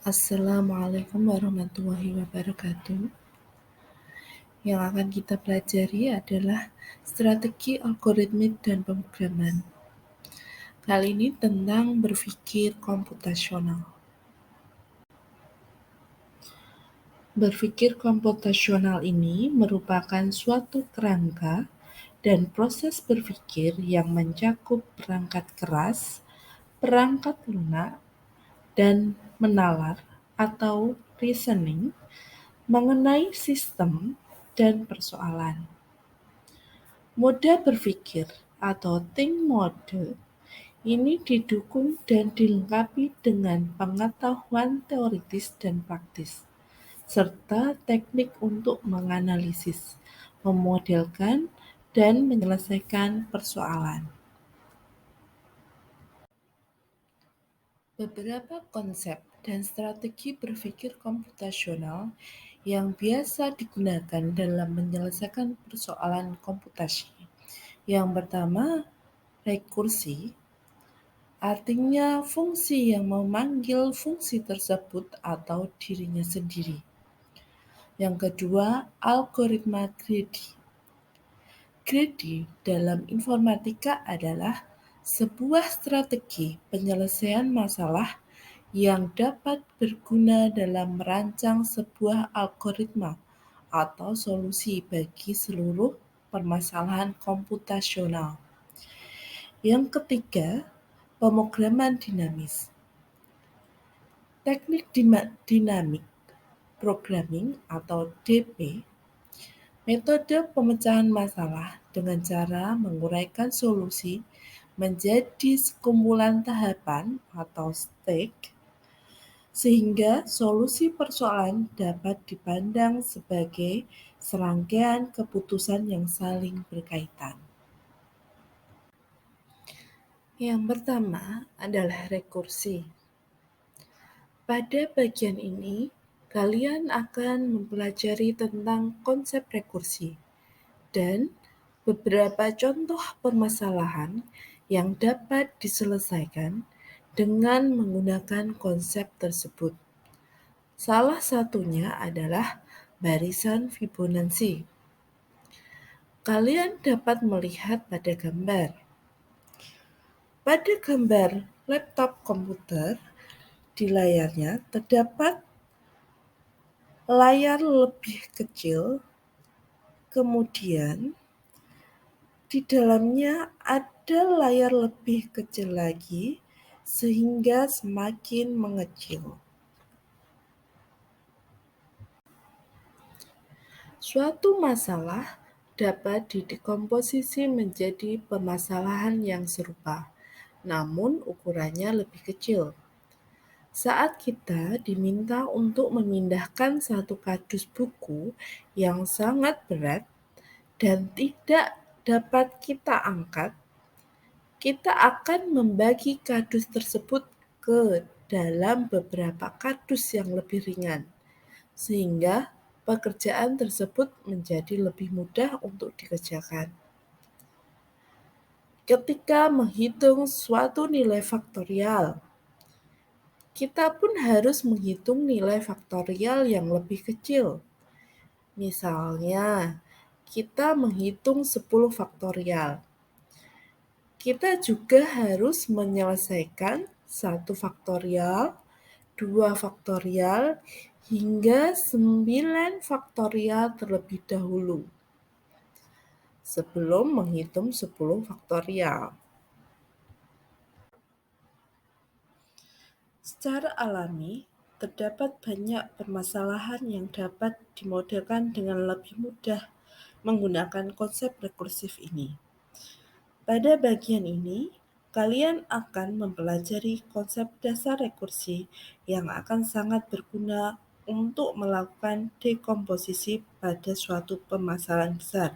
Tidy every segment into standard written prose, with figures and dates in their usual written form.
Assalamualaikum warahmatullahi wabarakatuh. Yang akan kita pelajari adalah strategi algoritmik dan pemrograman. Kali ini tentang berpikir komputasional. Berpikir komputasional ini merupakan suatu kerangka dan proses berpikir yang mencakup perangkat keras, perangkat lunak, dan menalar atau reasoning mengenai sistem dan persoalan. Mode berpikir atau think mode ini didukung dan dilengkapi dengan pengetahuan teoritis dan praktis, serta teknik untuk menganalisis, memodelkan, dan menyelesaikan persoalan. Beberapa konsep dan strategi berpikir komputasional yang biasa digunakan dalam menyelesaikan persoalan komputasi. Yang pertama, rekursi, artinya fungsi yang memanggil fungsi tersebut atau dirinya sendiri. Yang kedua, algoritma greedy. Greedy dalam informatika adalah sebuah strategi penyelesaian masalah yang dapat berguna dalam merancang sebuah algoritma atau solusi bagi seluruh permasalahan komputasional. Yang ketiga, pemrograman dinamis. Teknik dinamik programming atau DP, metode pemecahan masalah dengan cara menguraikan solusi menjadi sekumpulan tahapan atau stage sehingga solusi persoalan dapat dipandang sebagai serangkaian keputusan yang saling berkaitan. Yang pertama adalah rekursi. Pada bagian ini, kalian akan mempelajari tentang konsep rekursi dan beberapa contoh permasalahan yang dapat diselesaikan dengan menggunakan konsep tersebut. Salah satunya adalah barisan Fibonacci. Kalian dapat melihat pada gambar. Pada gambar laptop komputer, di layarnya terdapat layar lebih kecil, kemudian di dalamnya ada layar lebih kecil lagi, sehingga semakin mengecil. Suatu masalah dapat didekomposisi menjadi permasalahan yang serupa, namun ukurannya lebih kecil. Saat kita diminta untuk memindahkan satu kardus buku yang sangat berat dan tidak dapat kita angkat, kita akan membagi kardus tersebut ke dalam beberapa kardus yang lebih ringan, sehingga pekerjaan tersebut menjadi lebih mudah untuk dikerjakan. Ketika menghitung suatu nilai faktorial, kita pun harus menghitung nilai faktorial yang lebih kecil. Misalnya, kita menghitung 10 faktorial. Kita juga harus menyelesaikan 1 faktorial, 2 faktorial, hingga 9 faktorial terlebih dahulu sebelum menghitung 10 faktorial. Secara alami, terdapat banyak permasalahan yang dapat dimodelkan dengan lebih mudah menggunakan konsep rekursif ini. Pada bagian ini, kalian akan mempelajari konsep dasar rekursi yang akan sangat berguna untuk melakukan dekomposisi pada suatu permasalahan besar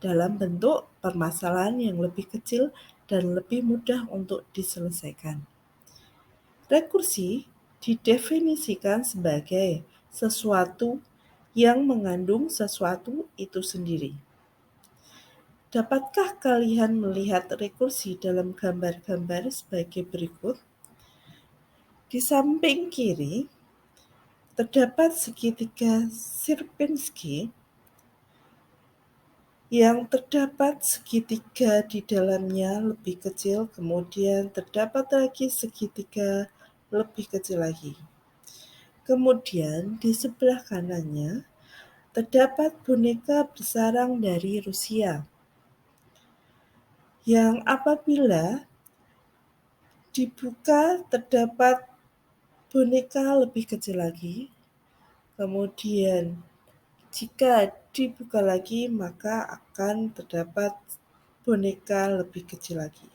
dalam bentuk permasalahan yang lebih kecil dan lebih mudah untuk diselesaikan. Rekursi didefinisikan sebagai sesuatu yang mengandung sesuatu itu sendiri. Dapatkah kalian melihat rekursi dalam gambar-gambar sebagai berikut? Di samping kiri, terdapat segitiga Sierpinski yang terdapat segitiga di dalamnya lebih kecil, kemudian terdapat lagi segitiga lebih kecil lagi. Kemudian di sebelah kanannya terdapat boneka bersarang dari Rusia, yang apabila dibuka terdapat boneka lebih kecil lagi. Kemudian jika dibuka lagi maka akan terdapat boneka lebih kecil lagi.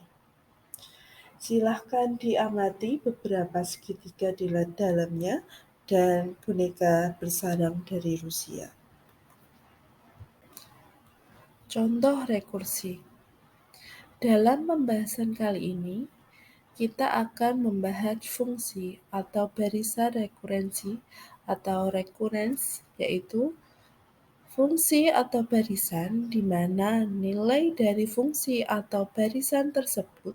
Silahkan diamati beberapa segitiga di dalamnya dan boneka bersarang dari Rusia. Contoh rekursi. Dalam pembahasan kali ini, kita akan membahas fungsi atau barisan rekurensi atau recurrence, yaitu fungsi atau barisan di mana nilai dari fungsi atau barisan tersebut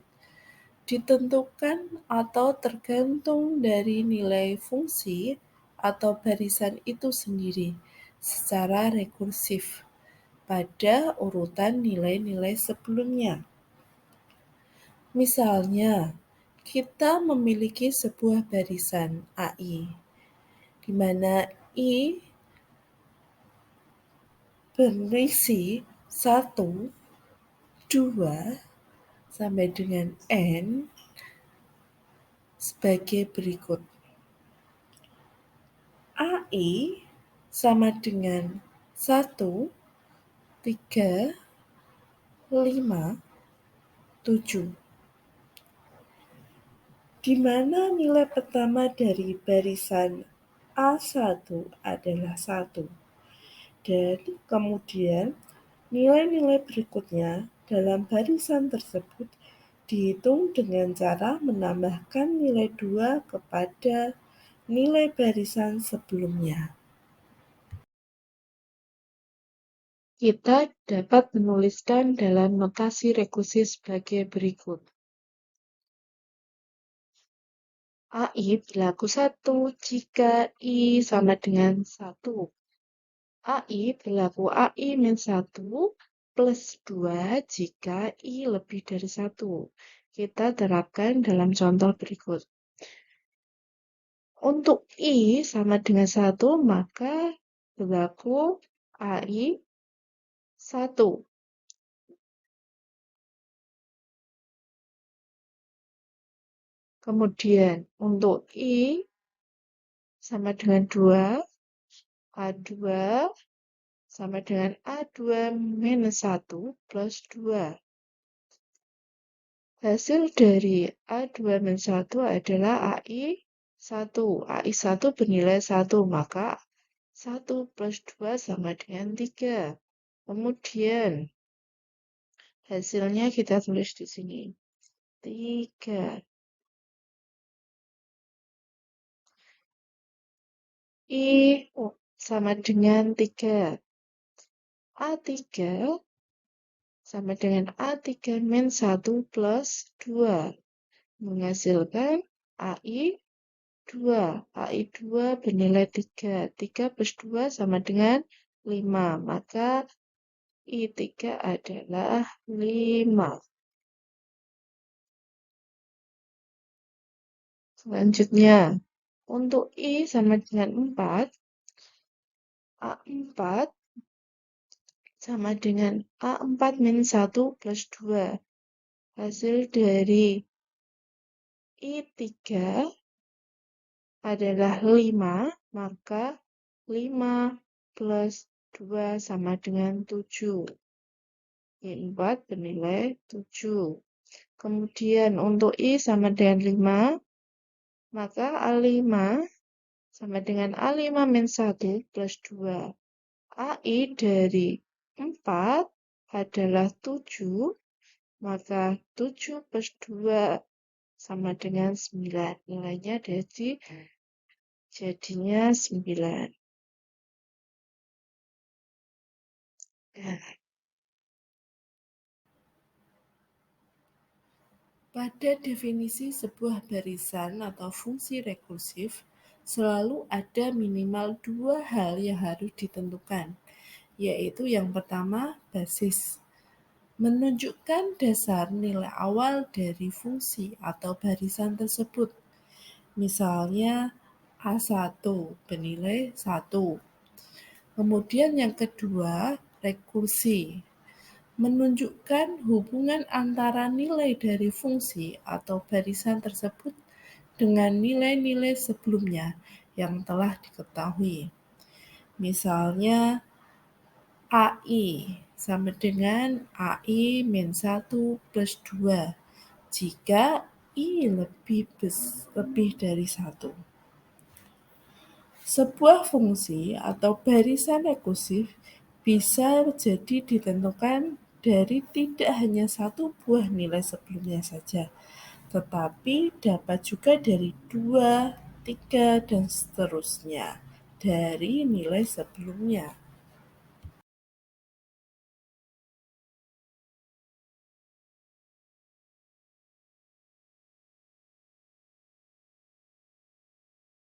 ditentukan atau tergantung dari nilai fungsi atau barisan itu sendiri secara rekursif pada urutan nilai-nilai sebelumnya. Misalnya, kita memiliki sebuah barisan AI, di mana I berisi 1, 2, sampai dengan N sebagai berikut. AI sama dengan 1, 3, 5, 7. Di mana nilai pertama dari barisan A1 adalah 1. Dan kemudian nilai-nilai berikutnya dalam barisan tersebut dihitung dengan cara menambahkan nilai 2 kepada nilai barisan sebelumnya. Kita dapat menuliskan dalam notasi rekursi sebagai berikut. AI berlaku 1 jika I sama dengan 1. AI berlaku AI min 1 plus 2 jika I lebih dari 1. Kita terapkan dalam contoh berikut. Untuk I sama dengan 1, maka berlaku AI 1. Kemudian untuk I sama dengan 2, A2 sama dengan A2 minus 1 plus 2. Hasil dari A2 minus 1 adalah AI 1. AI 1 bernilai 1, maka 1 plus 2 sama dengan 3. Kemudian hasilnya kita tulis di sini. 3. I sama dengan 3. A3 sama dengan A3 min 1 plus 2. Menghasilkan AI 2. AI 2 bernilai 3. 3 plus 2 sama dengan 5. Maka I3 adalah 5. Selanjutnya, untuk I sama dengan 4, A4 sama dengan A4 min 1 plus 2. Hasil dari I3 adalah 5, maka 5 plus 2 sama dengan 7. I4 bernilai 7. Kemudian untuk I sama dengan 5, maka A5 sama dengan A5 min 1 plus 2. AI dari 4 adalah 7, maka 7 plus 2 sama dengan 9. Nilainya jadinya 9. Pada definisi sebuah barisan atau fungsi rekursif, selalu ada minimal dua hal yang harus ditentukan, yaitu yang pertama, basis. Menunjukkan dasar nilai awal dari fungsi atau barisan tersebut. Misalnya A1 bernilai 1. Kemudian yang kedua, rekursi. Menunjukkan hubungan antara nilai dari fungsi atau barisan tersebut dengan nilai-nilai sebelumnya yang telah diketahui. Misalnya AI sama dengan AI min 1 plus 2 jika I lebih dari 1. Sebuah fungsi atau barisan rekursif bisa jadi ditentukan dari tidak hanya satu buah nilai sebelumnya saja, tetapi dapat juga dari 2, 3, dan seterusnya dari nilai sebelumnya.